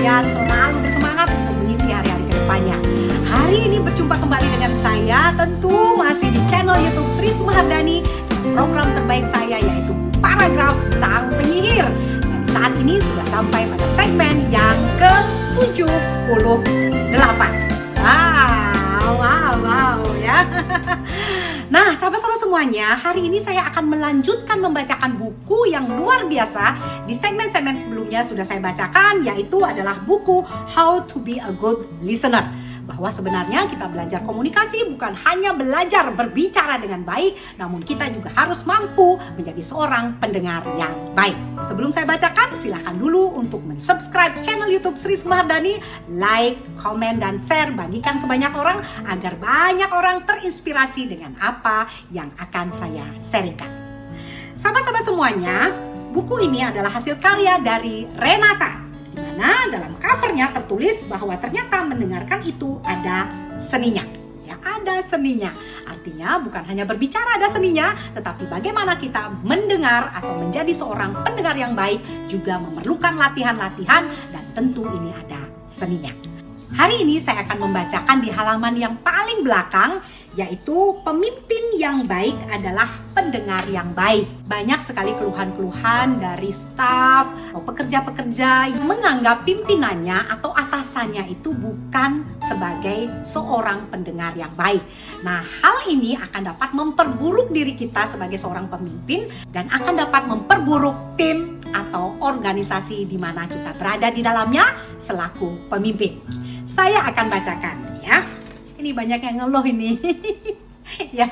kalian selalu bersemangat untuk mengisi hari-hari ke depannya. Hari ini berjumpa kembali dengan saya, tentu masih di channel YouTube Sri Sumahardani, program terbaik saya yaitu Paragraf Sang Penyihir. Dan saat ini sudah sampai pada segmen yang ke-78. Wow ya. Nah, sahabat-sahabat semuanya, hari ini saya akan melanjutkan membacakan buku yang luar biasa. Di segmen-segmen sebelumnya sudah saya bacakan, yaitu adalah buku How to be a Good Listener. Bahwa sebenarnya kita belajar komunikasi bukan hanya belajar berbicara dengan baik, namun kita juga harus mampu menjadi seorang pendengar yang baik. Sebelum saya bacakan, silahkan dulu untuk mensubscribe channel YouTube Sri Sumahardani, like, komen, dan share, bagikan ke banyak orang agar banyak orang terinspirasi dengan apa yang akan saya sharingkan. Sahabat-sahabat semuanya, buku ini adalah hasil karya dari Renata. Nah, dalam covernya tertulis bahwa ternyata mendengarkan itu ada seninya. Ya, ada seninya. Artinya bukan hanya berbicara ada seninya, tetapi bagaimana kita mendengar atau menjadi seorang pendengar yang baik juga memerlukan latihan-latihan, dan tentu ini ada seninya. Hari ini saya akan membacakan di halaman yang paling belakang, yaitu pemimpin yang baik adalah pendengar yang baik. Banyak sekali keluhan-keluhan dari staf atau pekerja-pekerja yang menganggap pimpinannya atau atasannya itu bukan sebagai seorang pendengar yang baik. Nah, hal ini akan dapat memperburuk diri kita sebagai seorang pemimpin dan akan dapat memperburuk tim atau organisasi di mana kita berada di dalamnya selaku pemimpin. Saya akan bacakan ya. Ini banyak yang ngeluh ini. Ya,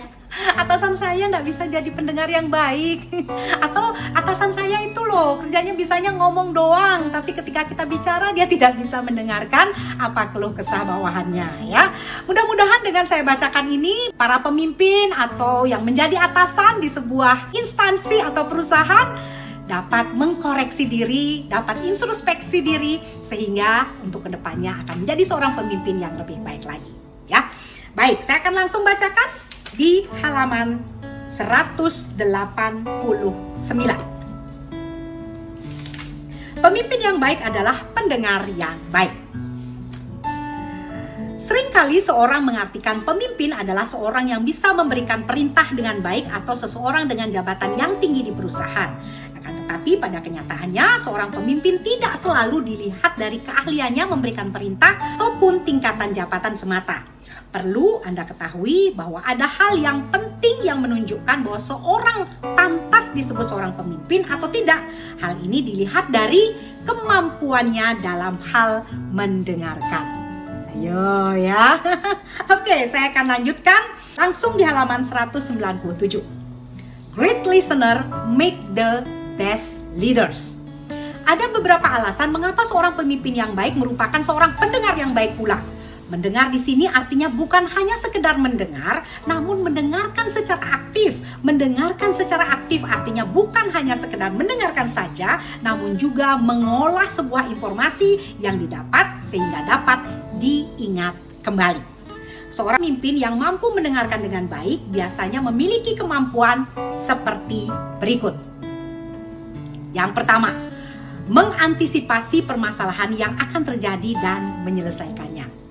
atasan saya nggak bisa jadi pendengar yang baik. Atau atasan saya itu loh kerjanya bisanya ngomong doang, tapi ketika kita bicara dia tidak bisa mendengarkan apa keluh kesah bawahannya ya. Mudah-mudahan dengan saya bacakan ini, para pemimpin atau yang menjadi atasan di sebuah instansi atau perusahaan dapat mengkoreksi diri, dapat introspeksi diri, sehingga untuk kedepannya akan menjadi seorang pemimpin yang lebih baik lagi ya. Baik, saya akan langsung bacakan di halaman 189. Pemimpin yang baik adalah pendengar yang baik. Seringkali seorang mengartikan pemimpin adalah seorang yang bisa memberikan perintah dengan baik atau seseorang dengan jabatan yang tinggi di perusahaan. Akan tetapi pada kenyataannya seorang pemimpin tidak selalu dilihat dari keahliannya memberikan perintah ataupun tingkatan jabatan semata. Perlu Anda ketahui bahwa ada hal yang penting yang menunjukkan bahwa seorang pantas disebut seorang pemimpin atau tidak. Hal ini dilihat dari kemampuannya dalam hal mendengarkan. Ayo ya. Oke, saya akan lanjutkan langsung di halaman 197. Great listener make the best leaders. Ada beberapa alasan mengapa seorang pemimpin yang baik merupakan seorang pendengar yang baik pula. Mendengar di sini artinya bukan hanya sekedar mendengar, namun mendengarkan secara aktif. Mendengarkan secara aktif artinya bukan hanya sekedar mendengarkan saja, namun juga mengolah sebuah informasi yang didapat sehingga dapat diingat kembali. Seorang pemimpin yang mampu mendengarkan dengan baik biasanya memiliki kemampuan seperti berikut. Yang pertama, mengantisipasi permasalahan yang akan terjadi dan menyelesaikannya.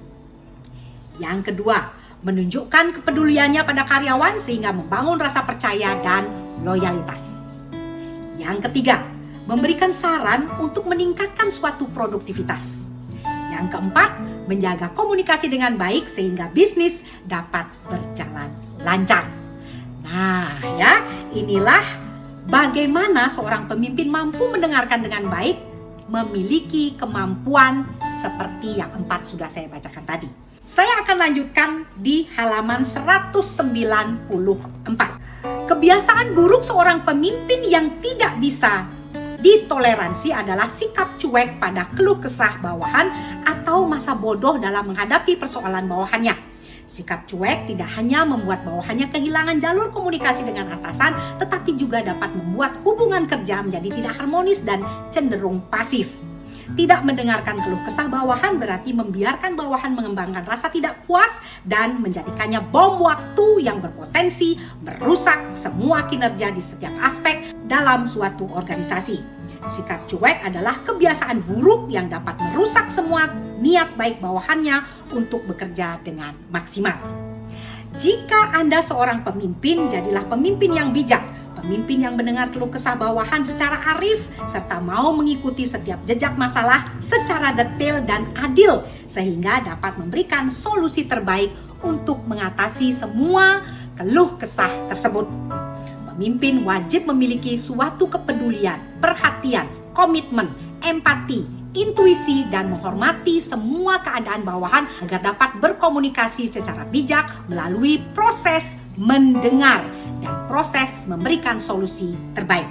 Yang kedua, menunjukkan kepeduliannya pada karyawan sehingga membangun rasa percaya dan loyalitas. Yang ketiga, memberikan saran untuk meningkatkan suatu produktivitas. Yang keempat, menjaga komunikasi dengan baik sehingga bisnis dapat berjalan lancar. Nah, ya, inilah bagaimana seorang pemimpin mampu mendengarkan dengan baik, memiliki kemampuan seperti yang 4 sudah saya bacakan tadi. Saya akan lanjutkan di halaman 194. Kebiasaan buruk seorang pemimpin yang tidak bisa ditoleransi adalah sikap cuek pada keluh kesah bawahan atau masa bodoh dalam menghadapi persoalan bawahannya. Sikap cuek tidak hanya membuat bawahannya kehilangan jalur komunikasi dengan atasan, tetapi juga dapat membuat hubungan kerja menjadi tidak harmonis dan cenderung pasif. Tidak mendengarkan keluh kesah bawahan berarti membiarkan bawahan mengembangkan rasa tidak puas dan menjadikannya bom waktu yang berpotensi merusak semua kinerja di setiap aspek dalam suatu organisasi. Sikap cuek adalah kebiasaan buruk yang dapat merusak semua niat baik bawahannya untuk bekerja dengan maksimal. Jika Anda seorang pemimpin, jadilah pemimpin yang bijak, pemimpin yang mendengar keluh kesah bawahan secara arif, serta mau mengikuti setiap jejak masalah secara detail dan adil, sehingga dapat memberikan solusi terbaik untuk mengatasi semua keluh kesah tersebut. Pemimpin wajib memiliki suatu kepedulian, perhatian, komitmen, empati, intuisi, dan menghormati semua keadaan bawahan agar dapat berkomunikasi secara bijak melalui proses mendengar dan proses memberikan solusi terbaik.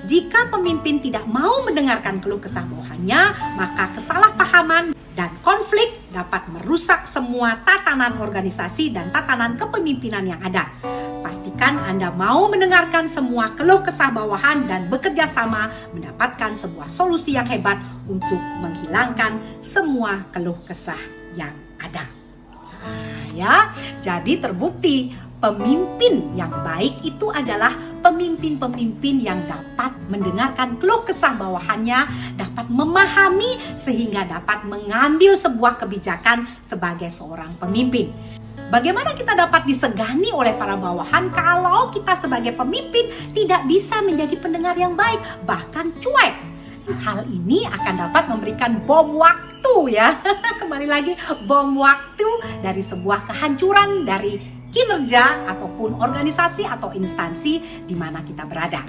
Jika pemimpin tidak mau mendengarkan keluh kesah bawahannya, maka kesalahpahaman dan konflik dapat merusak semua tatanan organisasi dan tatanan kepemimpinan yang ada. Pastikan Anda mau mendengarkan semua keluh kesah bawahan dan bekerja sama mendapatkan sebuah solusi yang hebat untuk menghilangkan semua keluh kesah yang ada. Jadi terbukti pemimpin yang baik itu adalah pemimpin-pemimpin yang dapat mendengarkan keluh kesah bawahannya, dapat memahami sehingga dapat mengambil sebuah kebijakan sebagai seorang pemimpin. Bagaimana kita dapat disegani oleh para bawahan kalau kita sebagai pemimpin tidak bisa menjadi pendengar yang baik, bahkan cuek? Hal ini akan dapat memberikan bom waktu ya. Kembali lagi, bom waktu dari sebuah kehancuran dari kinerja ataupun organisasi atau instansi di mana kita berada.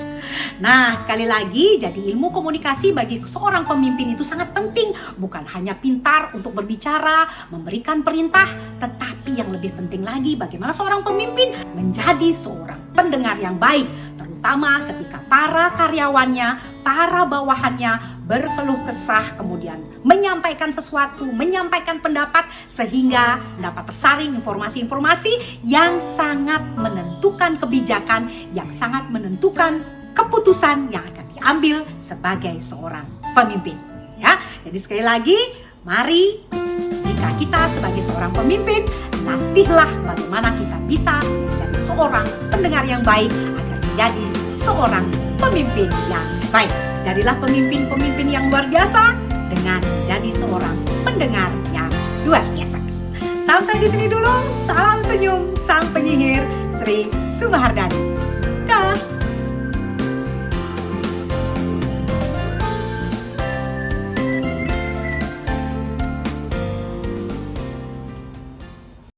Nah, sekali lagi, jadi ilmu komunikasi bagi seorang pemimpin itu sangat penting. Bukan hanya pintar untuk berbicara, memberikan perintah, tetapi yang lebih penting lagi bagaimana seorang pemimpin menjadi seorang pendengar yang baik, terutama ketika para karyawannya, para bawahannya berkeluh kesah, kemudian menyampaikan sesuatu, menyampaikan pendapat, sehingga dapat tersaring informasi-informasi yang sangat menentukan kebijakan, yang sangat menentukan keputusan yang akan diambil sebagai seorang pemimpin. Ya, jadi sekali lagi, mari jika kita sebagai seorang pemimpin, latihlah bagaimana kita bisa menjadi seorang pendengar yang baik agar menjadi seorang pemimpin yang baik. Jadilah pemimpin-pemimpin yang luar biasa dengan menjadi seorang pendengar yang luar biasa. Sampai di sini dulu. Salam senyum sang penyihir Sri Sumahardani. Dah.